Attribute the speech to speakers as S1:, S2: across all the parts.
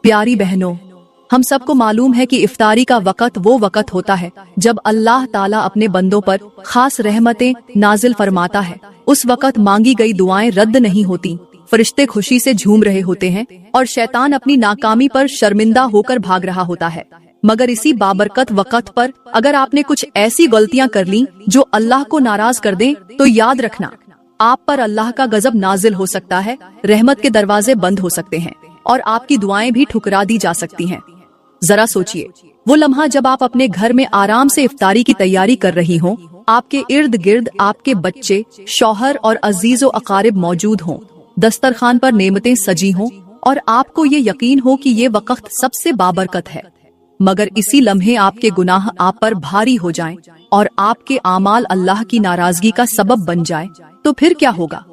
S1: प्यारी बहनों, हम सबको मालूम है कि इफ्तारी का वक़्त वो वक़्त होता है जब अल्लाह ताला अपने बंदों पर खास रहमतें नाजिल फरमाता है। उस वक़्त मांगी गई दुआएं रद्द नहीं होती, फरिश्ते खुशी से झूम रहे होते हैं और शैतान अपनी नाकामी पर शर्मिंदा होकर भाग रहा होता है। मगर इसी बाबरकत वक़्त पर अगर आपने कुछ ऐसी गलतियां कर ली जो अल्लाह को नाराज कर दें, तो याद रखना आप पर अल्लाह का गजब नाजिल हो सकता है, रहमत के दरवाजे बंद हो सकते हैं और आपकी दुआएं भी ठुकरा दी जा सकती हैं। जरा सोचिए, वो लम्हा जब आप अपने घर में आराम से इफ्तारी की तैयारी कर रही हों, आपके इर्द गिर्द आपके बच्चे, शौहर और अजीजो अकारिब मौजूद हों, दस्तरखान पर नेमतें सजी हों और आपको ये यकीन हो कि ये वक़्त सबसे बाबरकत है, मगर इसी लम्हे आपके गुनाह आप पर भारी हो जाएं और आपके आमाल अल्लाह की नाराजगी का सबब बन जाए, तो फिर क्या होगा?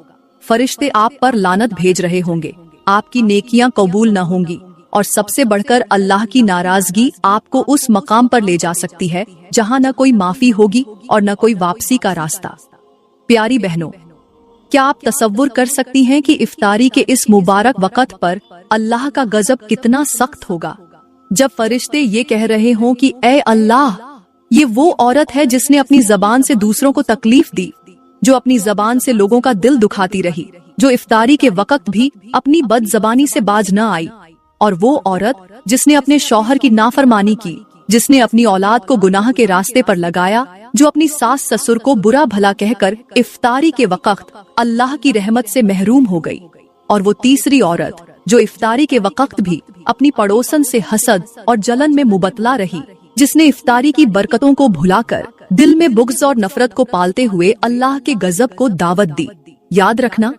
S1: फरिश्ते आप पर लानत भेज रहे होंगे, आपकी नेकियां कबूल न होंगी और सबसे बढ़कर अल्लाह की नाराजगी आपको उस मकाम पर ले जा सकती है जहां न कोई माफी होगी और न कोई वापसी का रास्ता। प्यारी बहनों, क्या आप तसव्वुर कर सकती हैं कि इफ्तारी के इस मुबारक वक़्त पर अल्लाह का गजब कितना सख्त होगा? जब फरिश्ते ये कह रहे हों कि ऐ अल्लाह, ये वो औरत है जिसने अपनी जबान से दूसरों को तकलीफ दी, जो अपनी जबान से लोगों का दिल दुखाती रही, जो इफ्तारी के वक़्त भी अपनी बदजबानी से बाज न आई, और वो औरत जिसने अपने शौहर की नाफरमानी की, जिसने अपनी औलाद को गुनाह के रास्ते पर लगाया, जो अपनी सास ससुर को बुरा भला कहकर इफ्तारी के वक़्त अल्लाह की रहमत से महरूम हो गई, और वो तीसरी औरत जो इफ्तारी के वक़्त भी अपनी पड़ोसन से हसद और जलन में मुबतला रही, जिसने इफ्तारी की बरकतों को भुलाकर दिल में बुग़्ज़ और नफरत को पालते हुए अल्लाह के गजब को दावत दी। याद रखना,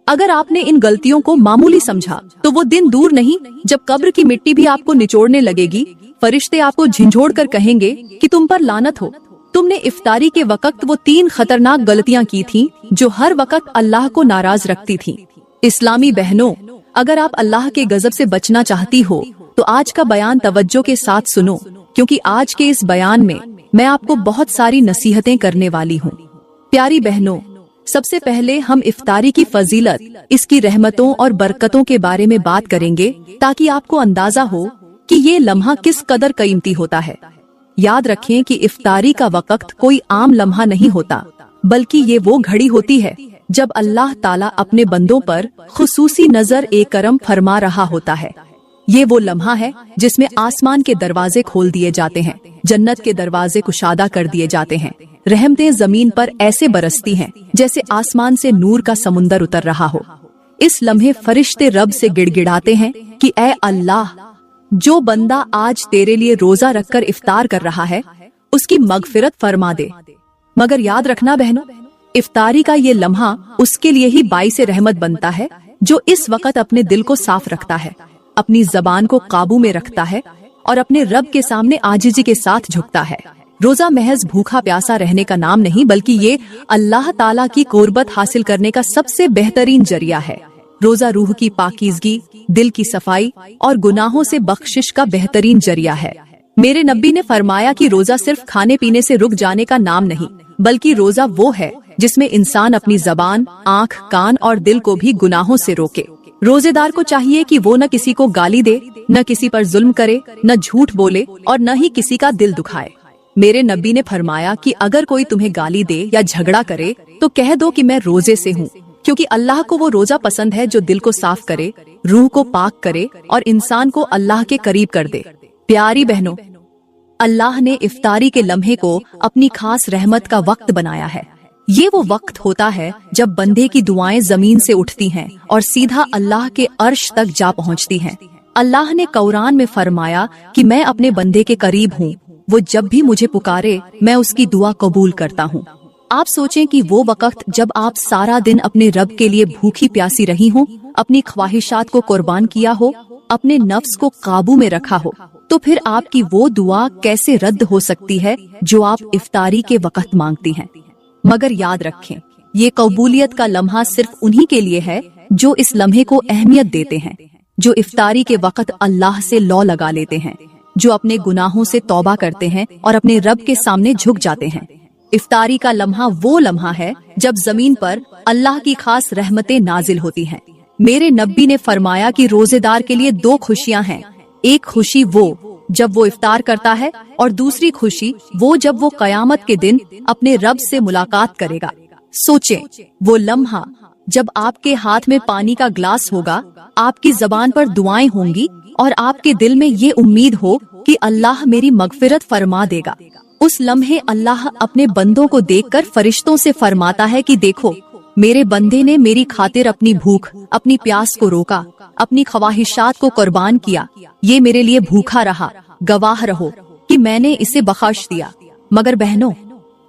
S1: अगर आपने इन गलतियों को मामूली समझा तो वो दिन दूर नहीं जब कब्र की मिट्टी भी आपको निचोड़ने लगेगी। फरिश्ते आपको झिंझोड़ कर कहेंगे कि तुम पर लानत हो, तुमने इफ्तारी के वक़्त वो 3 खतरनाक गलतियां की थीं जो हर वक़्त अल्लाह को नाराज रखती थीं। इस्लामी बहनों, अगर आप अल्लाह के गजब से बचना चाहती हो तो आज का बयान तवज्जो के साथ सुनो, क्योंकि आज के इस बयान में मैं आपको बहुत सारी नसीहतें करने वाली हूँ। प्यारी बहनों, सबसे पहले हम इफ्तारी की फजीलत, इसकी रहमतों और बरकतों के बारे में बात करेंगे ताकि आपको अंदाजा हो कि ये लम्हा किस कदर कीमती होता है। याद रखें कि इफ्तारी का वक़्त कोई आम लम्हा नहीं होता, बल्कि ये वो घड़ी होती है जब अल्लाह ताला अपने बंदों पर खुसूसी नजर ए करम फरमा रहा होता है। ये वो लम्हा है जिसमें आसमान के दरवाजे खोल दिए जाते हैं, जन्नत के दरवाजे कुशादा कर दिए जाते हैं, रहमतें जमीन पर ऐसे बरसती हैं जैसे आसमान से नूर का समुंदर उतर रहा हो। इस लम्हे फरिश्ते रब से गिड़गिड़ाते हैं कि ऐ अल्लाह, जो बंदा आज तेरे लिए रोजा रखकर इफ्तार कर रहा है उसकी मगफिरत फरमा दे। मगर याद रखना बहनों, इफ्तारी का ये लम्हा उसके लिए ही बाइसे रहमत बनता है जो इस वक़्त अपने दिल को साफ रखता है, अपनी जबान को काबू में रखता है और अपने रब के सामने आजिजी के साथ झुकता है। रोजा महज भूखा प्यासा रहने का नाम नहीं, बल्कि ये अल्लाह ताला की कुर्बत हासिल करने का सबसे बेहतरीन जरिया है। रोजा रूह की पाकीज़गी, दिल की सफाई और गुनाहों से बख्शिश का बेहतरीन जरिया है। मेरे नबी ने फरमाया कि रोजा सिर्फ खाने पीने से रुक जाने का नाम नहीं, बल्कि रोजा वो है जिसमें इंसान अपनी जबान, आँख, कान और दिल को भी गुनाहों से रोके। रोजेदार को चाहिए कि वो न किसी को गाली दे, न किसी पर जुल्म करे, न झूठ बोले और न ही किसी का दिल दुखाए। मेरे नबी ने फरमाया कि अगर कोई तुम्हें गाली दे या झगड़ा करे तो कह दो कि मैं रोजे से हूँ, क्योंकि अल्लाह को वो रोजा पसंद है जो दिल को साफ करे, रूह को पाक करे और इंसान को अल्लाह के करीब कर दे। प्यारी बहनों, अल्लाह ने इफ्तारी के लम्हे को अपनी खास रहमत का वक्त बनाया है। ये वो वक्त होता है जब बंदे की दुआएं जमीन से उठती हैं और सीधा अल्लाह के अर्श तक जा पहुंचती हैं। अल्लाह ने कुरान में फरमाया कि मैं अपने बंदे के करीब हूँ, वो जब भी मुझे पुकारे मैं उसकी दुआ कबूल करता हूँ। आप सोचें कि वो वक्त जब आप सारा दिन अपने रब के लिए भूखी प्यासी रही हों, अपनी ख्वाहिशात को कुर्बान किया हो, अपने नफ्स को काबू में रखा हो, तो फिर आपकी वो दुआ कैसे रद्द हो सकती है जो आप इफ्तारी के वक्त मांगती हैं। मगर याद रखें, ये कबूलियत का लम्हा सिर्फ उन्हीं के लिए है जो इस लम्हे को अहमियत देते हैं, जो इफ्तारी के वक्त अल्लाह से लौ लगा लेते हैं, जो अपने गुनाहों से तौबा करते हैं और अपने रब के सामने झुक जाते हैं। इफ्तारी का लम्हा वो लम्हा है जब जमीन पर अल्लाह की खास रहमतें नाजिल होती हैं। मेरे नबी ने फरमाया कि रोजेदार के लिए दो खुशियां हैं, एक खुशी वो जब वो इफ्तार करता है और दूसरी खुशी वो जब वो कयामत के दिन अपने रब से मुलाकात करेगा। सोचें, वो लम्हा जब आपके हाथ में पानी का ग्लास होगा, आपकी जबान पर दुआएं होंगी और आपके दिल में ये उम्मीद हो कि अल्लाह मेरी मगफिरत फरमा देगा। उस लम्हे अल्लाह अपने बंदों को देखकर फरिश्तों से फरमाता है कि देखो, मेरे बंदे ने मेरी खातिर अपनी भूख, अपनी प्यास को रोका, अपनी ख्वाहिशात को कुर्बान किया। ये मेरे लिए भूखा रहा, गवाह रहो कि मैंने इसे बख्श दिया। मगर बहनों,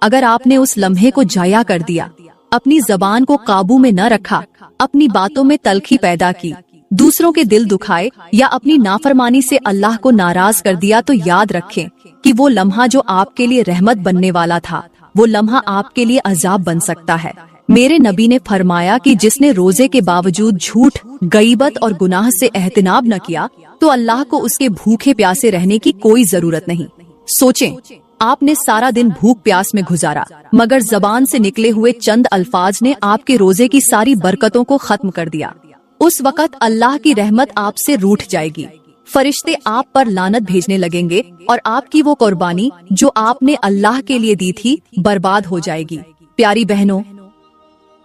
S1: अगर आपने उस लम्हे को जाया कर दिया, अपनी जबान को काबू में न रखा, अपनी बातों में तलखी पैदा की, दूसरों के दिल दुखाए या अपनी नाफरमानी से अल्लाह को नाराज कर दिया, तो याद रखें कि वो लम्हा जो आपके लिए रहमत बनने वाला था, वो लम्हा आपके लिए अजाब बन सकता है। मेरे नबी ने फरमाया कि जिसने रोजे के बावजूद झूठ, गईबत और गुनाह से एहतिनाब न किया, तो अल्लाह को उसके भूखे प्यासे रहने की कोई जरूरत नहीं। सोचें, आपने सारा दिन भूख प्यास में गुजारा, मगर जबान से निकले हुए चंद अल्फाज ने आपके रोजे की सारी बरकतों को खत्म कर दिया। उस वक़्त अल्लाह की रहमत आपसे रूठ जाएगी, फरिश्ते आप पर लानत भेजने लगेंगे और आपकी वो कुर्बानी जो आपने अल्लाह के लिए दी थी बर्बाद हो जाएगी। प्यारी बहनों,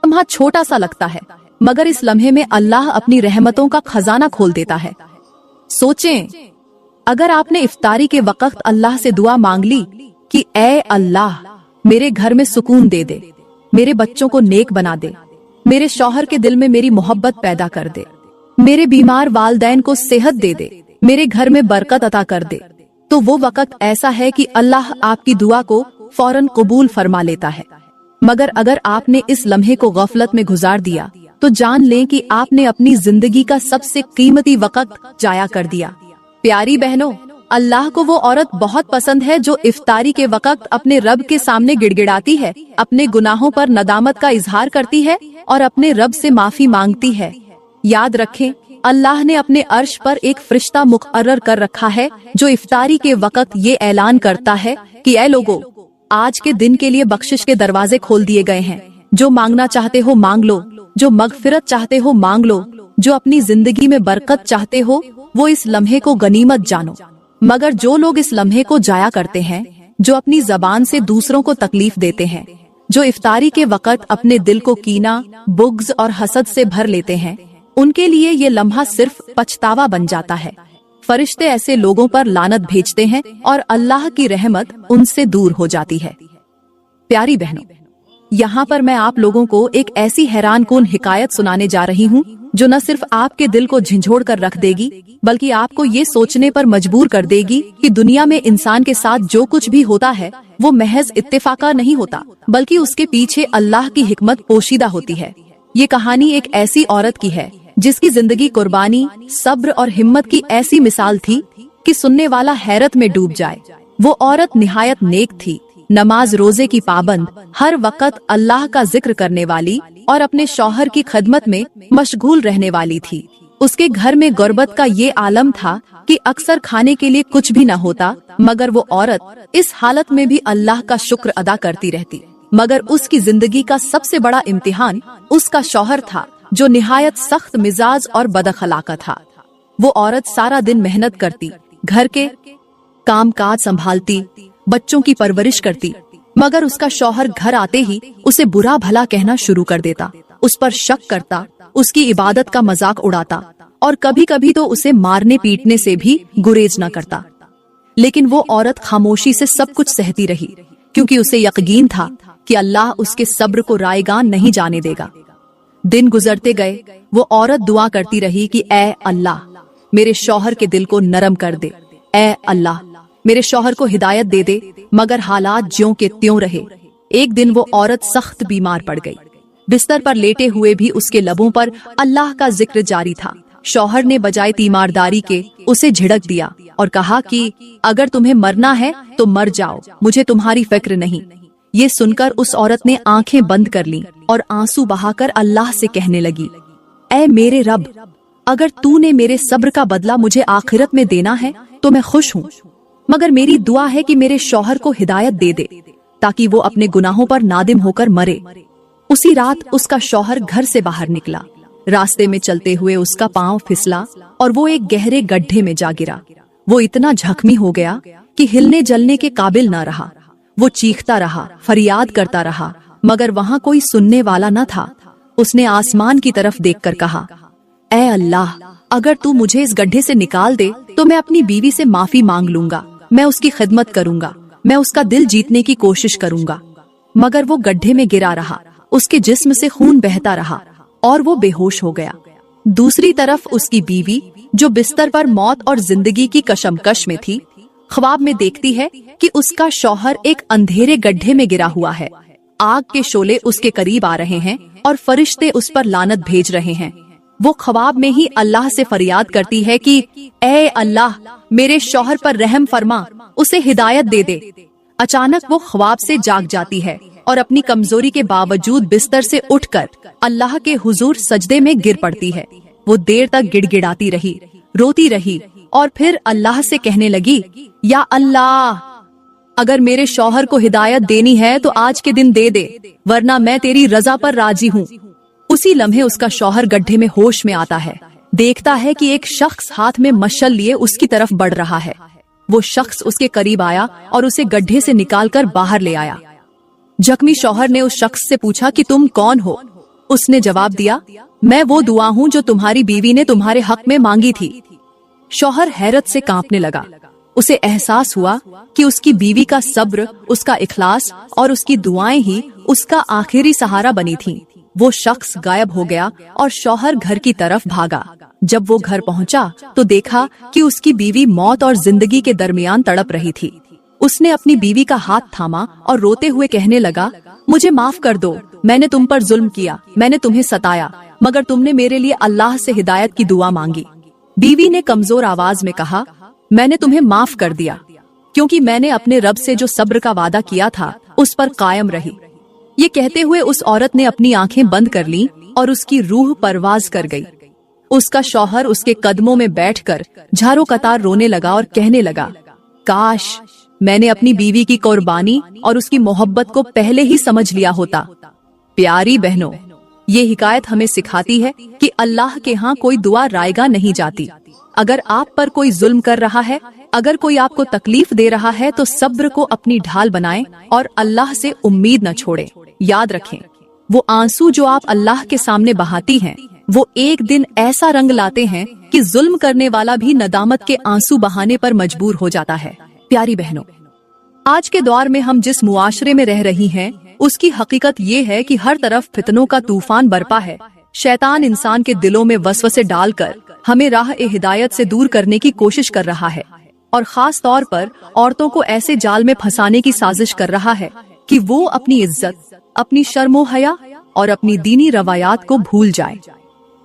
S1: लम्हा छोटा सा लगता है, मगर इस लम्हे में अल्लाह अपनी रहमतों का खजाना खोल देता है। सोचें, अगर आपने इफ्तारी के वक्त अल्लाह से दुआ मांग ली कि ऐ अल्लाह, मेरे घर में सुकून दे दे, मेरे बच्चों को नेक बना दे, मेरे शौहर के दिल में मेरी मोहब्बत पैदा कर दे, मेरे बीमार वालदैन को सेहत दे दे, मेरे घर में बरकत अता कर दे, तो वो वक्त ऐसा है कि अल्लाह आपकी दुआ को फौरन कबूल फरमा लेता है। मगर अगर आपने इस लम्हे को गफलत में गुजार दिया, तो जान लें कि आपने अपनी जिंदगी का सबसे कीमती वक्त जाया कर दिया। प्यारी बहनों, अल्लाह को वो औरत बहुत पसंद है जो इफ्तारी के वक्त अपने रब के सामने गिड़गिड़ाती है, अपने गुनाहों पर नदामत का इजहार करती है और अपने रब से माफी मांगती है। याद रखें, अल्लाह ने अपने अर्श पर एक फरिश्ता मुकर्रर कर रखा है जो इफ्तारी के वक्त ये ऐलान करता है कि ऐ लोगो, आज के दिन के लिए बख्शिश के दरवाजे खोल दिए गए हैं। जो मांगना चाहते हो मांग लो, जो मगफिरत चाहते हो मांग लो, जो अपनी जिंदगी में बरकत चाहते हो वो इस लम्हे को गनीमत जानो। मगर जो लोग इस लम्हे को जाया करते हैं, जो अपनी जबान से दूसरों को तकलीफ देते हैं, जो इफ्तारी के वक्त अपने दिल को कीना, बुग़्ज़ और हसद से भर लेते हैं, उनके लिए ये लम्हा सिर्फ पछतावा बन जाता है। फरिश्ते ऐसे लोगों पर लानत भेजते हैं और अल्लाह की रहमत उनसे दूर हो जाती है। प्यारी बहनों, यहाँ पर मैं आप लोगों को एक ऐसी हैरान कुन हिकायत सुनाने जा रही हूँ जो न सिर्फ आपके दिल को झंझोड़ कर रख देगी, बल्कि आपको ये सोचने पर मजबूर कर देगी कि दुनिया में इंसान के साथ जो कुछ भी होता है वो महज इत्तेफाका नहीं होता, बल्कि उसके पीछे अल्लाह की हिकमत पोशीदा होती है। ये कहानी एक ऐसी औरत की है जिसकी जिंदगी कुर्बानी, सब्र और हिम्मत की ऐसी मिसाल थी कि सुनने वाला हैरत में डूब जाए। वो औरत निहायत नेक थी, नमाज रोजे की पाबंद, हर वक्त अल्लाह का जिक्र करने वाली और अपने शौहर की खदमत में मशगूल रहने वाली थी। उसके घर में गुर्बत का ये आलम था कि अक्सर खाने के लिए कुछ भी न होता, मगर वो औरत इस हालत में भी अल्लाह का शुक्र अदा करती रहती। मगर उसकी जिंदगी का सबसे बड़ा इम्तिहान उसका शौहर था जो निहायत सख्त मिजाज और बदअखलाका था। वो औरत सारा दिन मेहनत करती, घर के काम काज संभालती, बच्चों की परवरिश करती, मगर उसका शौहर घर आते ही उसे बुरा भला कहना शुरू कर देता, उस पर शक करता, उसकी इबादत का मजाक उड़ाता और कभी कभी तो उसे मारने पीटने से भी गुरेज न करता। लेकिन वो औरत खामोशी से सब कुछ सहती रही, क्योंकि उसे यकीन था कि अल्लाह उसके सब्र को रायगान नहीं जाने देगा। दिन गुजरते गए, वो औरत दुआ करती रही कि ऐ अल्लाह, मेरे शौहर के दिल को नरम कर दे, ऐ अल्लाह, मेरे शौहर को हिदायत दे दे। मगर हालात ज्यों के त्यों रहे। एक दिन वो औरत सख्त बीमार पड़ गई। बिस्तर पर लेटे हुए भी उसके लबों पर अल्लाह का जिक्र जारी था। शौहर ने बजाय तीमारदारी के उसे झिड़क दिया और कहा कि अगर तुम्हें मरना है तो मर जाओ, मुझे तुम्हारी फिक्र नहीं। ये सुनकर उस औरत ने आंखें बंद कर लीं और आंसू बहाकर अल्लाह से कहने लगी, ऐ मेरे रब, अगर तूने मेरे सब्र का बदला मुझे आखिरत में देना है तो मैं खुश हूँ, मगर मेरी दुआ है कि मेरे शौहर को हिदायत दे दे ताकि वो अपने गुनाहों पर नादिम होकर मरे। उसी रात उसका शौहर घर से बाहर निकला। रास्ते में चलते हुए उसका पांव फिसला और वो एक गहरे गड्ढे में जा गिरा। वो इतना जख्मी हो गया कि हिलने जलने के काबिल न रहा। वो चीखता रहा, फरियाद करता रहा, मगर वहां कोई सुनने वाला न था। उसने आसमान की तरफ देखकर कहा, ऐ अल्लाह, अगर तू मुझे इस गड्ढे से निकाल दे तो मैं अपनी बीवी से माफी मांग लूंगा, मैं उसकी खिदमत करूंगा, मैं उसका दिल जीतने की कोशिश करूंगा। मगर वो गड्ढे में गिरा रहा, उसके जिस्म से खून बहता रहा और वो बेहोश हो गया। दूसरी तरफ उसकी बीवी, जो बिस्तर पर मौत और जिंदगी की कशमकश में थी, ख्वाब में देखती है कि उसका शौहर एक अंधेरे गड्ढे में गिरा हुआ है। आग के शोले उसके करीब आ रहे हैं और फरिश्ते उस पर लानत भेज रहे हैं। वो ख्वाब में ही अल्लाह से फरियाद करती है कि ऐ अल्लाह, मेरे शौहर पर रहम फरमा, उसे हिदायत दे दे। अचानक वो ख्वाब से जाग जाती है और अपनी कमजोरी के बावजूद बिस्तर से उठकर अल्लाह के हुजूर सजदे में गिर पड़ती है। वो देर तक गिड़गिड़ाती रही, रोती रही और फिर अल्लाह से कहने लगी, या अल्लाह, अगर मेरे शौहर को हिदायत देनी है तो आज के दिन दे दे, वरना मैं तेरी रजा पर राजी हूँ। उसी लम्हे उसका शौहर गड्ढे में होश में आता है। देखता है कि एक शख्स हाथ में मशल लिए उसकी तरफ बढ़ रहा है। वो शख्स उसके करीब आया और उसे गड्ढे से निकालकर बाहर ले आया। जख्मी शौहर ने उस शख्स से पूछा कि तुम कौन हो? उसने जवाब दिया, मैं वो दुआ हूँ जो तुम्हारी बीवी ने तुम्हारे हक में मांगी थी। शौहर हैरत से कांपने लगा। उसे एहसास हुआ कि उसकी बीवी का सब्र, उसका इखलास और उसकी दुआएं ही उसका आखिरी सहारा बनी थीं। वो शख्स गायब हो गया और शौहर घर की तरफ भागा। जब वो घर पहुंचा तो देखा कि उसकी बीवी मौत और जिंदगी के दरमियान तड़प रही थी। उसने अपनी बीवी का हाथ थामा और रोते हुए कहने लगा, मुझे माफ कर दो, मैंने तुम पर जुल्म किया, मैंने तुम्हें सताया, मगर तुमने मेरे लिए अल्लाह से हिदायत की दुआ मांगी। बीवी ने कमजोर आवाज में कहा, मैंने तुम्हें माफ कर दिया, क्योंकि मैंने अपने रब से जो सब्र का वादा किया था उस पर कायम रही। ये कहते हुए उस औरत ने अपनी आंखें बंद कर लीं और उसकी रूह परवाज कर गई। उसका शौहर उसके कदमों में बैठकर झारो कतार रोने लगा और कहने लगा, काश मैंने अपनी बीवी की कुर्बानी और उसकी मोहब्बत को पहले ही समझ लिया होता। प्यारी बहनों, ये हिकायत हमें सिखाती है कि अल्लाह के यहाँ कोई दुआ रायगा नहीं जाती। अगर आप पर कोई जुल्म कर रहा है, अगर कोई आपको तकलीफ दे रहा है, तो सब्र को अपनी ढाल बनाएं और अल्लाह से उम्मीद न छोड़ें। याद रखें, वो आंसू जो आप अल्लाह के सामने बहाती हैं, वो एक दिन ऐसा रंग लाते हैं कि जुल्म करने वाला भी नदामत के आंसू बहाने पर मजबूर हो जाता है। प्यारी बहनों, आज के दौर में हम जिस मुआशरे में रह रही हैं, उसकी हकीकत ये है कि हर तरफ फितनों का तूफान बरपा है। शैतान इंसान के दिलों में वसवसे डालकर हमें राह-ए-हिदायत से दूर करने की कोशिश कर रहा है और खास तौर पर औरतों को ऐसे जाल में फंसाने की साजिश कर रहा है कि वो अपनी इज्जत, अपनी शर्मो हया और अपनी दीनी रवायात को भूल जाए।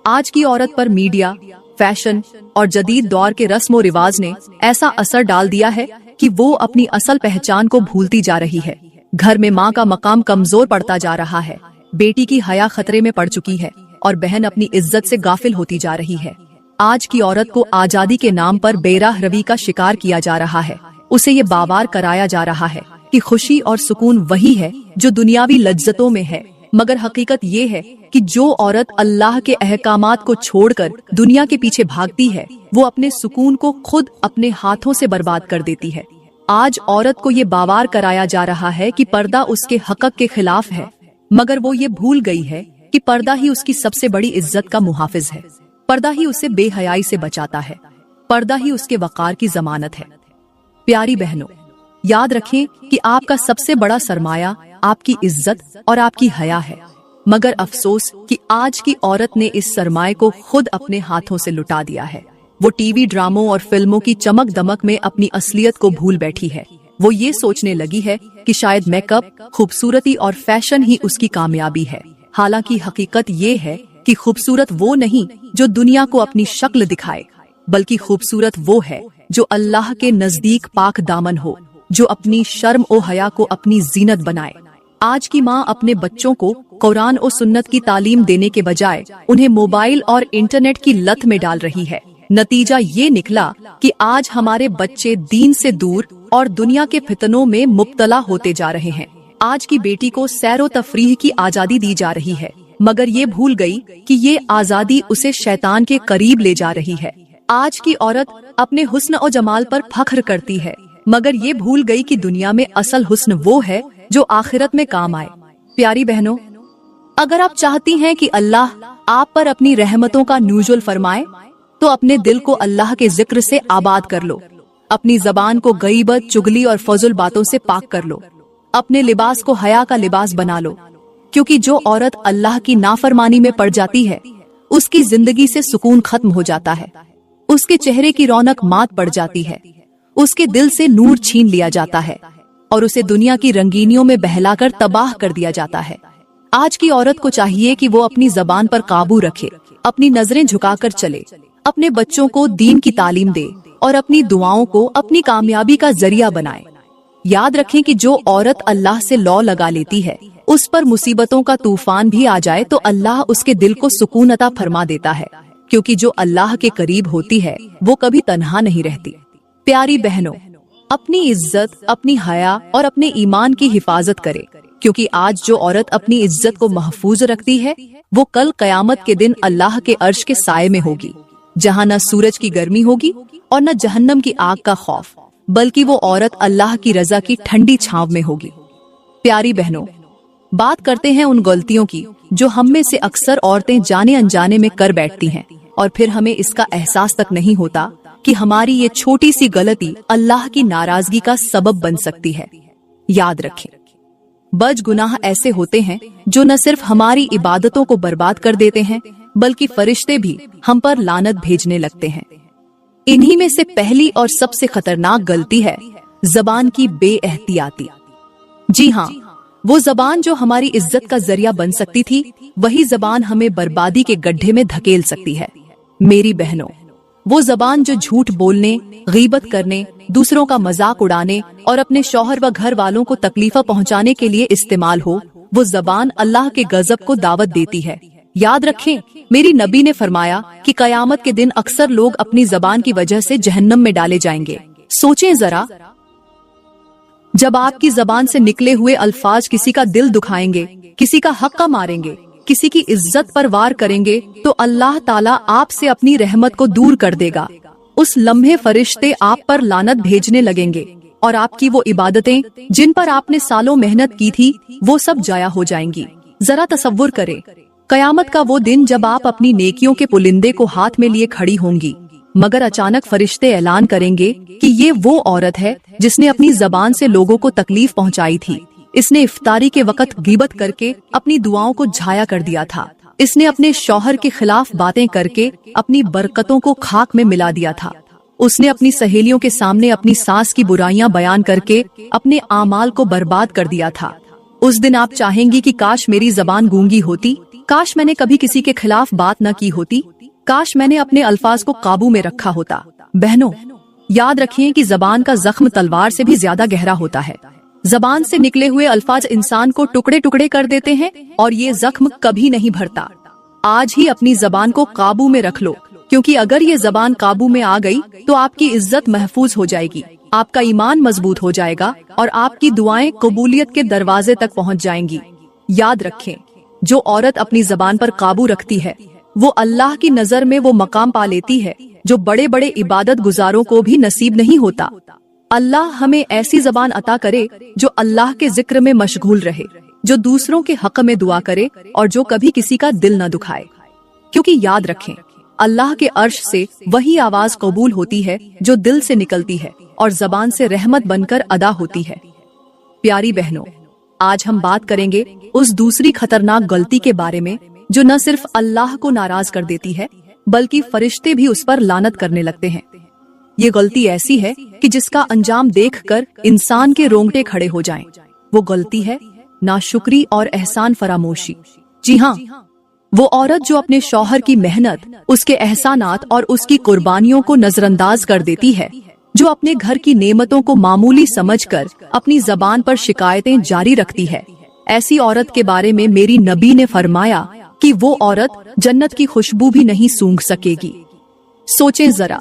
S1: आज की औरत पर मीडिया, फैशन और जदीद दौर के रस्म रिवाज ने ऐसा असर डाल दिया है कि वो अपनी असल पहचान को भूलती जा रही है। घर में माँ का मकाम कमजोर पड़ता जा रहा है, बेटी की हया खतरे में पड़ चुकी है और बहन अपनी इज्जत से गाफिल होती जा रही है। आज की औरत को आजादी के नाम पर बेराह रवी का शिकार किया जा रहा है। उसे ये बावार कराया जा रहा है कि खुशी और सुकून वही है जो दुनियावी लज्जतों में है, मगर हकीकत ये है कि जो औरत अल्लाह के अहकामात को छोड़कर दुनिया के पीछे भागती है, वो अपने सुकून को खुद अपने हाथों से बर्बाद कर देती है। आज औरत को ये बावार कराया जा रहा है कि पर्दा उसके हक के खिलाफ है, मगर वो ये भूल गई है कि पर्दा ही उसकी सबसे बड़ी इज्जत का मुहाफिज है। पर्दा ही उसे बेहयाई से बचाता है, पर्दा ही उसके वकार की जमानत है। प्यारी बहनों, याद रखें कि आपका सबसे बड़ा सरमाया आपकी इज्जत और आपकी हया है, मगर अफसोस कि आज की औरत ने इस सरमाए को खुद अपने हाथों से लुटा दिया है। वो टीवी ड्रामों और फिल्मों की चमक दमक में अपनी असलियत को भूल बैठी है। वो ये सोचने लगी है कि शायद मेकअप, खूबसूरती और फैशन ही उसकी कामयाबी है। हालांकि हकीकत ये है कि खूबसूरत वो नहीं जो दुनिया को अपनी शक्ल दिखाए, बल्कि खूबसूरत वो है जो अल्लाह के नजदीक पाक दामन हो, जो अपनी शर्म ओ हया को अपनी जीनत बनाए। आज की माँ अपने बच्चों को कुरान और सुन्नत की तालीम देने के बजाय उन्हें मोबाइल और इंटरनेट की लत में डाल रही है। नतीजा ये निकला कि आज हमारे बच्चे दीन से दूर और दुनिया के फितनों में मुब्तला होते जा रहे हैं। आज की बेटी को सैरो तफरीह की आजादी दी जा रही है, मगर ये भूल गई कि ये आजादी उसे शैतान के करीब ले जा रही है। आज की औरत अपने हुस्न और जमाल पर फख्र करती है, मगर ये भूल गई कि दुनिया में असल हुस्न वो है जो आखिरत में काम आए। प्यारी बहनों, अगर आप चाहती हैं कि अल्लाह आप पर अपनी रहमतों का नूज़ुल फरमाए, तो अपने दिल को अल्लाह के जिक्र से आबाद कर लो। अपनी जबान को गईबत, चुगली और फजुल बातों से पाक कर लो। अपने लिबास को हया का लिबास बना लो, क्योंकि जो औरत अल्लाह की नाफरमानी में पड़ जाती है, उसकी जिंदगी से सुकून खत्म हो जाता है। उसके चेहरे की रौनक मात पड़ जाती है, उसके दिल से नूर छीन लिया जाता है और उसे दुनिया की रंगीनियों में बहलाकर तबाह कर दिया जाता है। आज की औरत को चाहिए कि वो अपनी जबान पर काबू रखे, अपनी नजरें झुकाकर चले, अपने बच्चों को दीन की तालीम दे और अपनी दुआओं को अपनी कामयाबी का जरिया बनाए। याद रखें कि जो औरत अल्लाह से लौ लगा लेती है, उस पर मुसीबतों का तूफान भी आ जाए तो अल्लाह उसके दिल को सुकून अता फरमा देता है, क्योंकि जो अल्लाह के करीब होती है वो कभी तन्हा नहीं रहती। प्यारी बहनों, अपनी इज्जत, अपनी हया और अपने ईमान की हिफाजत करे, क्योंकि आज जो औरत अपनी इज्जत को महफूज रखती है, वो कल कयामत के दिन अल्लाह के अर्श के साए में होगी, जहाँ न सूरज की गर्मी होगी और न जहन्नम की आग का खौफ, बल्कि वो औरत अल्लाह की रजा की ठंडी छांव में होगी। प्यारी बहनों, बात करते हैं उन गलतियों की जो हम में से अक्सर औरतें जाने अनजाने में कर बैठती हैं, और फिर हमें इसका एहसास तक नहीं होता कि हमारी ये छोटी सी गलती अल्लाह की नाराजगी का सबब बन सकती है। याद रखें, बदगुनाह ऐसे होते हैं जो न सिर्फ हमारी इबादतों को बर्बाद कर देते हैं, बल्कि फरिश्ते भी हम पर लानत भेजने लगते हैं। इन्हीं में से पहली और सबसे खतरनाक गलती है जबान की बेएहतियाती। जी हाँ, वो जबान जो हमारी इज्जत का जरिया बन सकती थी, वही जबान हमें बर्बादी के गड्ढे में धकेल सकती है। मेरी बहनों, वो जबान जो झूठ बोलने, गीबत करने, दूसरों का मजाक उड़ाने और अपने शौहर व घर वालों को तकलीफा पहुंचाने के लिए इस्तेमाल हो, वो जबान अल्लाह के गजब को दावत देती है। याद रखें, मेरी नबी ने फरमाया कि कयामत के दिन अक्सर लोग अपनी जबान की वजह से जहन्नम में डाले जाएंगे। सोचें जरा, जब आपकी जबान से निकले हुए अल्फाज किसी का दिल दुखाएंगे, किसी का हक का मारेंगे, किसी की इज्जत पर वार करेंगे, तो अल्लाह ताला आपसे अपनी रहमत को दूर कर देगा। उस लम्हे फरिश्ते आप पर लानत भेजने लगेंगे और आपकी वो इबादतें जिन पर आपने सालों मेहनत की थी, वो सब जाया हो जाएंगी। जरा तसव्वुर करें, कयामत का वो दिन जब आप अपनी नेकियों के पुलिंदे को हाथ में लिए खड़ी होंगी, मगर अचानक फरिश्ते ऐलान करेंगे कि ये वो औरत है जिसने अपनी जबान से लोगों को तकलीफ पहुंचाई थी। इसने इफ्तारी के वक्त गीबत करके अपनी दुआओं को झाया कर दिया था। इसने अपने शौहर के खिलाफ बातें करके अपनी बरकतों को खाक में मिला दिया था। उसने अपनी सहेलियों के सामने अपनी सास की बुराइयां बयान करके अपने आमाल को बर्बाद कर दिया था। उस दिन आप चाहेंगी कि काश मेरी जबान गूंगी होती, काश मैंने कभी किसी के खिलाफ बात न की होती, काश मैंने अपने अल्फाज को काबू में रखा होता। बहनों, याद रखिए कि जबान का जख्म तलवार से भी ज्यादा गहरा होता है। जबान से निकले हुए अल्फाज इंसान को टुकड़े टुकड़े कर देते हैं और ये जख्म कभी नहीं भरता। आज ही अपनी जबान को काबू में रख लो, क्योंकि अगर ये जबान काबू में आ गई तो आपकी इज्जत महफूज हो जाएगी, आपका ईमान मजबूत हो जाएगा और आपकी दुआएं कबूलियत के दरवाजे तक पहुंच जाएंगी। याद रखें, जो औरत अपनी जबान पर काबू रखती है, वो अल्लाह की नजर में वो मकाम पा लेती है जो बड़े बड़े इबादत गुजारों को भी नसीब नहीं होता। अल्लाह हमें ऐसी जबान अता करे जो अल्लाह के जिक्र में मशगूल रहे, जो दूसरों के हक में दुआ करे और जो कभी किसी का दिल न दुखाए। क्योंकि याद रखें, अल्लाह के अर्श से वही आवाज कबूल होती है जो दिल से निकलती है और जबान से रहमत बनकर अदा होती है। प्यारी बहनों, आज हम बात करेंगे उस दूसरी खतरनाक गलती के बारे में जो न सिर्फ अल्लाह को नाराज कर देती है, बल्कि फरिश्ते भी उस पर लानत करने लगते हैं। ये गलती ऐसी है कि जिसका अंजाम देखकर इंसान के रोंगटे खड़े हो जाएं। वो गलती है नाशुक्री और एहसान फरामोशी। जी हाँ, वो औरत जो अपने शौहर की मेहनत, उसके एहसानात और उसकी कुर्बानियों को नजरअंदाज कर देती है, जो अपने घर की नेमतों को मामूली समझकर अपनी जबान पर शिकायतें जारी रखती है। ऐसी औरत के बारे में मेरी नबी ने फरमाया कि वो औरत जन्नत की खुशबू भी नहीं सूंघ सकेगी। सोचें जरा,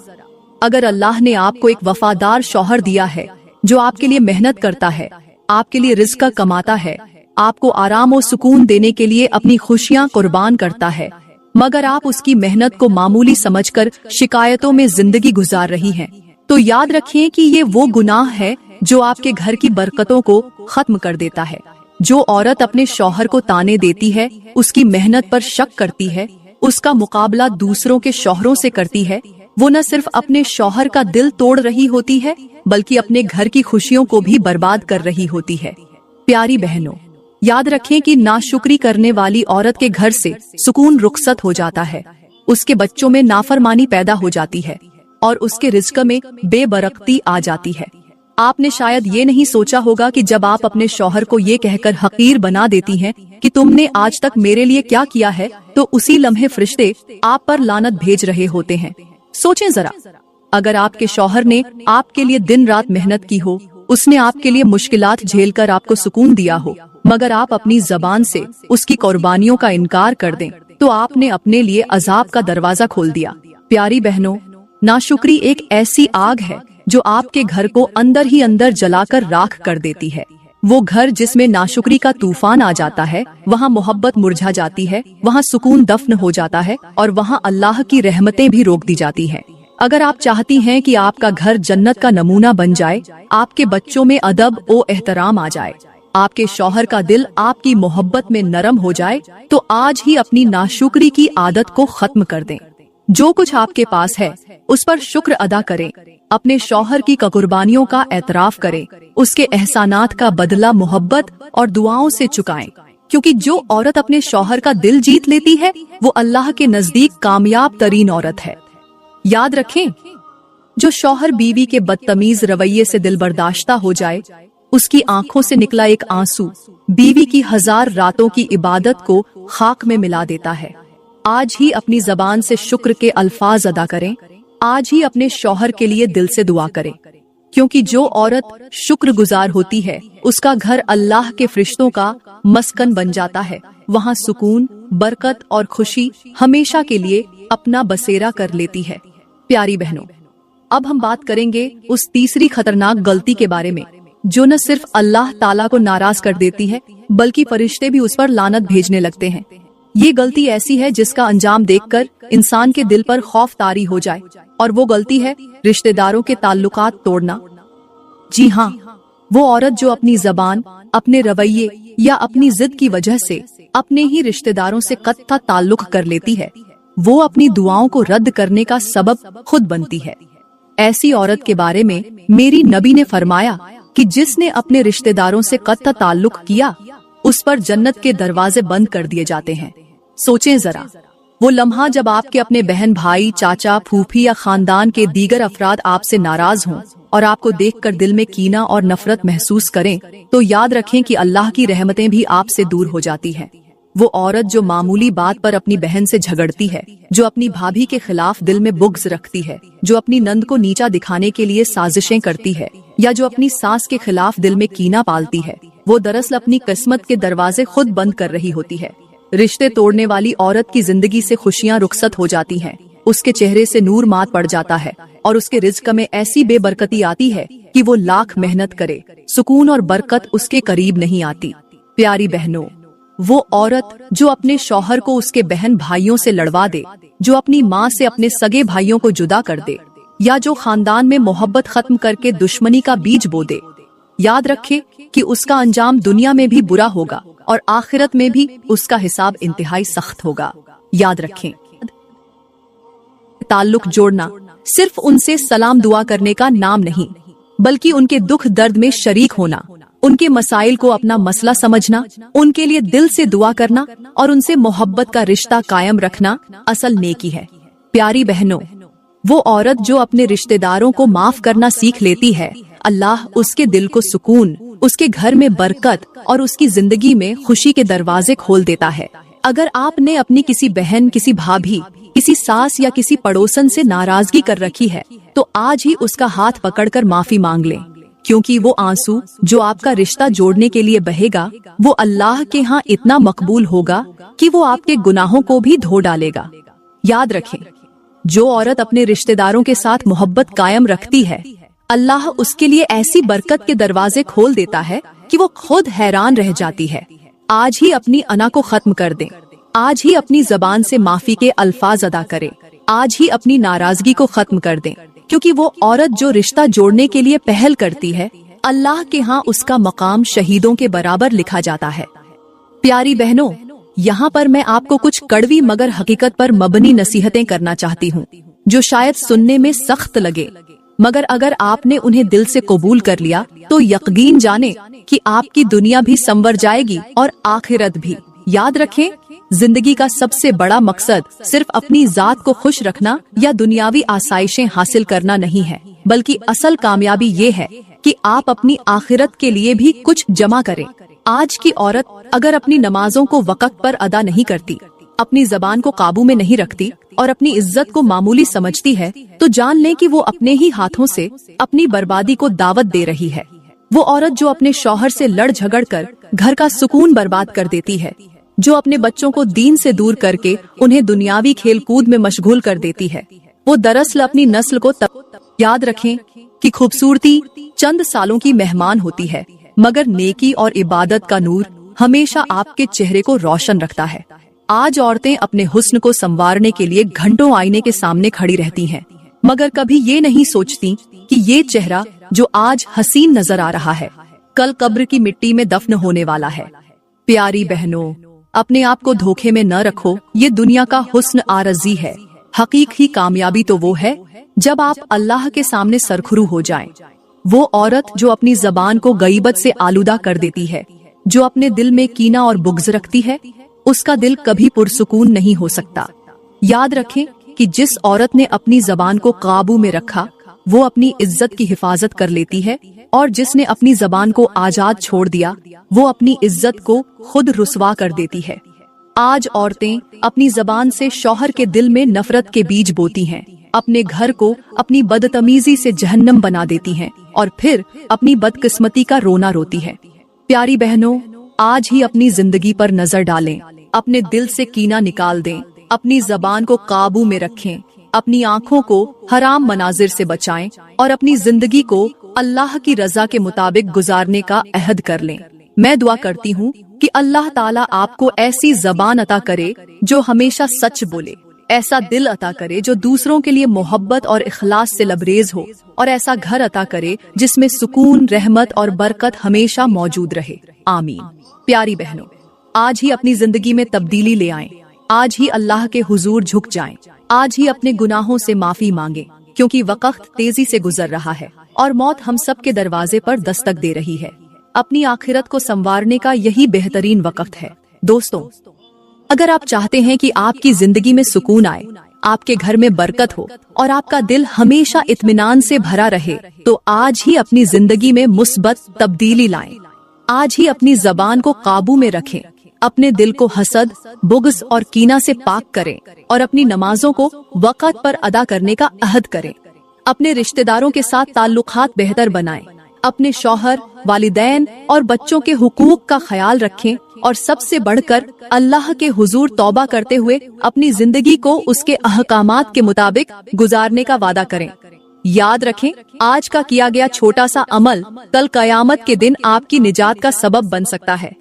S1: अगर अल्लाह ने आपको एक वफादार शौहर दिया है जो आपके लिए मेहनत करता है, आपके लिए रिज़्क कमाता है, आपको आराम और सुकून देने के लिए अपनी खुशियां कुर्बान करता है, मगर आप उसकी मेहनत को मामूली समझकर शिकायतों में जिंदगी गुजार रही हैं, तो याद रखिए कि ये वो गुनाह है जो आपके घर की बरकतों को खत्म कर देता है। जो औरत अपने शौहर को ताने देती है, उसकी मेहनत पर शक करती है, उसका मुकाबला दूसरों के शौहरों से करती है, वो न सिर्फ अपने शौहर का दिल तोड़ रही होती है, बल्कि अपने घर की खुशियों को भी बर्बाद कर रही होती है। प्यारी बहनों, याद रखें कि नाशुक्री करने वाली औरत के घर से सुकून रुखसत हो जाता है, उसके बच्चों में नाफरमानी पैदा हो जाती है और उसके रिज़्क में बेबरकती आ जाती है। आपने शायद ये नहीं सोचा होगा कि जब आप अपने शौहर को ये कहकर हकीर बना देती हैं कि तुमने आज तक मेरे लिए क्या किया है, तो उसी लम्हे फरिश्ते आप पर लानत भेज रहे होते हैं। सोचें जरा, अगर आपके शौहर ने आपके लिए दिन रात मेहनत की हो, उसने आपके लिए मुश्किलात झेलकर आपको सुकून दिया हो, मगर आप अपनी जबान से उसकी कुर्बानियों का इनकार कर दें, तो आपने अपने लिए अजाब का दरवाजा खोल दिया। प्यारी बहनों, नाशुक्री एक ऐसी आग है जो आपके घर को अंदर ही अंदर जलाकर राख कर देती है। वो घर जिसमें नाशुक्री का तूफान आ जाता है, वहाँ मोहब्बत मुरझा जाती है, वहाँ सुकून दफन हो जाता है और वहाँ अल्लाह की रहमतें भी रोक दी जाती हैं। अगर आप चाहती हैं कि आपका घर जन्नत का नमूना बन जाए, आपके बच्चों में अदब और एहतराम आ जाए, आपके शौहर का दिल आपकी मोहब्बत में नरम हो जाए, तो आज ही अपनी नाशुक्री की आदत को खत्म कर दें। जो कुछ आपके पास है उस पर शुक्र अदा करें, अपने शौहर की कुर्बानियों का एतराफ करें, उसके एहसानात का बदला मोहब्बत और दुआओं से चुकाएं, क्योंकि जो औरत अपने शौहर का दिल जीत लेती है वो अल्लाह के नजदीक कामयाब तरीन औरत है। याद रखें, जो शौहर बीवी के बदतमीज रवैये से दिल बर्दाश्ता हो जाए, उसकी आंखों से निकला एक आंसू बीवी की 1000 रातों की इबादत को खाक में मिला देता है। आज ही अपनी जबान से शुक्र के अल्फाज अदा करें, आज ही अपने शौहर के लिए दिल से दुआ करें, क्योंकि जो औरत शुक्रगुजार होती है उसका घर अल्लाह के फरिश्तों का मस्कन बन जाता है। वहाँ सुकून, बरकत और खुशी हमेशा के लिए अपना बसेरा कर लेती है। प्यारी बहनों, अब हम बात करेंगे उस तीसरी खतरनाक गलती के बारे में जो न सिर्फ अल्लाह ताला को नाराज कर देती है, बल्कि फरिश्ते भी उस पर लानत भेजने लगते हैं। ये गलती ऐसी है जिसका अंजाम देखकर इंसान के दिल पर खौफ तारी हो जाए, और वो गलती है रिश्तेदारों के ताल्लुकात तोड़ना। जी हाँ, वो औरत जो अपनी जबान, अपने रवैये या अपनी जिद की वजह से अपने ही रिश्तेदारों से कत्ता ताल्लुक कर लेती है, वो अपनी दुआओं को रद्द करने का सबब खुद बनती है। ऐसी औरत के बारे में मेरी नबी ने फरमाया कि जिसने अपने रिश्तेदारों से कत्ता ताल्लुक किया, उस पर जन्नत के दरवाजे बंद कर दिए जाते हैं। सोचें जरा, वो लम्हा जब आपके अपने बहन, भाई, चाचा, फूफी या खानदान के दीगर अफराद आपसे नाराज हों और आपको देखकर दिल में कीना और नफरत महसूस करें, तो याद रखें कि अल्लाह की रहमतें भी आपसे दूर हो जाती हैं। वो औरत जो मामूली बात पर अपनी बहन से झगड़ती है, जो अपनी भाभी के खिलाफ दिल में बुग़्ज़ रखती है, जो अपनी नंद को नीचा दिखाने के लिए साजिशें करती है, या जो अपनी सास के खिलाफ दिल में कीना पालती है, वो दरअसल अपनी किस्मत के दरवाजे खुद बंद कर रही होती है। रिश्ते तोड़ने वाली औरत की जिंदगी से खुशियां रुखसत हो जाती हैं, उसके चेहरे से नूर मात पड़ जाता है और उसके रिज़्क में ऐसी बेबरकती आती है कि वो लाख मेहनत करे, सुकून और बरकत उसके करीब नहीं आती। प्यारी बहनों, वो औरत जो अपने शौहर को उसके बहन भाइयों से लड़वा दे, जो अपनी माँ से अपने सगे भाइयों को जुदा कर दे, या जो खानदान में मोहब्बत खत्म करके दुश्मनी का बीज बो दे, याद रखे कि उसका अंजाम दुनिया में भी बुरा होगा और आखिरत में भी उसका हिसाब इंतहाई सख्त होगा। याद रखें, ताल्लुक जोड़ना सिर्फ उनसे सलाम दुआ करने का नाम नहीं, बल्कि उनके दुख दर्द में शरीक होना, उनके मसाइल को अपना मसला समझना, उनके लिए दिल से दुआ करना और उनसे मोहब्बत का रिश्ता कायम रखना असल नेकी है। प्यारी बहनों, वो औरत जो अपने रिश्तेदारों को माफ करना सीख लेती है, अल्लाह उसके दिल को सुकून, उसके घर में बरकत और उसकी जिंदगी में खुशी के दरवाजे खोल देता है। अगर आपने अपनी किसी बहन, किसी भाभी, किसी सास या किसी पड़ोसन से नाराजगी कर रखी है, तो आज ही उसका हाथ पकड़कर माफी मांग लें, क्योंकि वो आंसू जो आपका रिश्ता जोड़ने के लिए बहेगा, वो अल्लाह के यहाँ इतना मकबूल होगा कि वो आपके गुनाहों को भी धो डालेगा। याद रखें, जो औरत अपने रिश्तेदारों के साथ मोहब्बत कायम रखती है, अल्लाह उसके लिए ऐसी बरकत के दरवाजे खोल देता है कि वो खुद हैरान रह जाती है। आज ही अपनी अना को खत्म कर दें। आज ही अपनी जबान से माफी के अल्फाज अदा करें। आज ही अपनी नाराजगी को खत्म कर दें, क्योंकि वो औरत जो रिश्ता जोड़ने के लिए पहल करती है, अल्लाह के यहाँ उसका मकाम शहीदों के बराबर लिखा जाता है। प्यारी बहनों, यहाँ पर मैं आपको कुछ कड़वी मगर हकीकत पर मबनी नसीहतें करना चाहती हूँ, जो शायद सुनने में सख्त लगे, मगर अगर आपने उन्हें दिल से कबूल कर लिया तो यकीन जाने कि आपकी दुनिया भी संवर जाएगी और आखिरत भी। याद रखें, जिंदगी का सबसे बड़ा मकसद सिर्फ अपनी जात को खुश रखना या दुनियावी आसाइशें हासिल करना नहीं है, बल्कि असल कामयाबी ये है कि आप अपनी आखिरत के लिए भी कुछ जमा करें। आज की औरत अगर अपनी नमाजों को वक्त पर अदा नहीं करती, अपनी जबान को काबू में नहीं रखती और अपनी इज्जत को मामूली समझती है, तो जान लें कि वो अपने ही हाथों से अपनी बर्बादी को दावत दे रही है। वो औरत जो अपने शौहर से लड़ झगड़ कर घर का सुकून बर्बाद कर देती है, जो अपने बच्चों को दीन से दूर करके उन्हें दुनियावी खेल कूद में मशगूल कर देती है, वो दरअसल अपनी नस्ल को याद रखें कि खूबसूरती चंद सालों की मेहमान होती है, मगर नेकी और इबादत का नूर हमेशा आपके चेहरे को रोशन रखता है। आज औरतें अपने हुस्न को संवारने के लिए घंटों आईने के सामने खड़ी रहती हैं, मगर कभी ये नहीं सोचती कि ये चेहरा जो आज हसीन नजर आ रहा है, कल कब्र की मिट्टी में दफन होने वाला है। प्यारी बहनों, अपने आप को धोखे में न रखो। ये दुनिया का हुस्न आरजी है। हकीकी कामयाबी तो वो है जब आप अल्लाह के सामने सरखुरू हो जाएं। वो औरत जो अपनी जबान को गईबत से आलूदा कर देती है, जो अपने दिल में कीना और बुग़्ज़ रखती है, उसका दिल कभी पुरसुकून नहीं हो सकता। याद रखें कि जिस औरत ने अपनी जबान को काबू में रखा, वो अपनी इज्जत की हिफाजत कर लेती है, और जिसने अपनी जबान को आजाद छोड़ दिया, वो अपनी इज्जत को खुद रुसवा कर देती है। आज औरतें अपनी जबान से शौहर के दिल में नफरत के बीज बोती हैं, अपने घर को अपनी बदतमीजी से जहन्नम बना देती हैं और फिर अपनी बदकिस्मती का रोना रोती है। प्यारी बहनों, आज ही अपनी जिंदगी पर नजर डालें, अपने दिल से कीना निकाल दें, अपनी जबान को काबू में रखें, अपनी आँखों को हराम मनाजिर से बचाएं और अपनी जिंदगी को अल्लाह की रजा के मुताबिक गुजारने का अहद कर लें। मैं दुआ करती हूँ कि अल्लाह ताला आपको ऐसी जबान अता करे जो हमेशा सच बोले, ऐसा दिल अता करे जो दूसरों के लिए मोहब्बत और इखलास से लबरेज हो, और ऐसा घर अता करे जिसमें सुकून, रहमत और बरकत हमेशा मौजूद रहे। आमीन। प्यारी बहनों, आज ही अपनी जिंदगी में तब्दीली ले आएं, आज ही अल्लाह के हुजूर झुक जाएं, आज ही अपने गुनाहों से माफी मांगे, क्योंकि वक्त तेजी से गुजर रहा है और मौत हम सब के दरवाजे पर दस्तक दे रही है। अपनी आखिरत को संवारने का यही बेहतरीन वक्त है। दोस्तों, अगर आप चाहते हैं कि आपकी जिंदगी में सुकून आए, आपके घर में बरकत हो और आपका दिल हमेशा इत्मीनान से भरा रहे, तो आज ही अपनी जिंदगी में मुस्बत तब्दीली लाएं। आज ही अपनी जबान को काबू में रखें, अपने दिल को हसद, बुग़्ज़ और कीना से पाक करें और अपनी नमाजों को वक़्त पर अदा करने का अहद करें। अपने रिश्तेदारों के साथ ताल्लुकात बेहतर बनाएं, अपने शौहर, वालिदैन और बच्चों के हुकूक का ख्याल रखें और सबसे बढ़कर अल्लाह के हुजूर तौबा करते हुए अपनी जिंदगी को उसके अहकामात के मुताबिक गुजारने का वादा करें। याद रखें, आज का किया गया छोटा सा अमल कल कयामत के दिन आपकी निजात का सबब बन सकता है।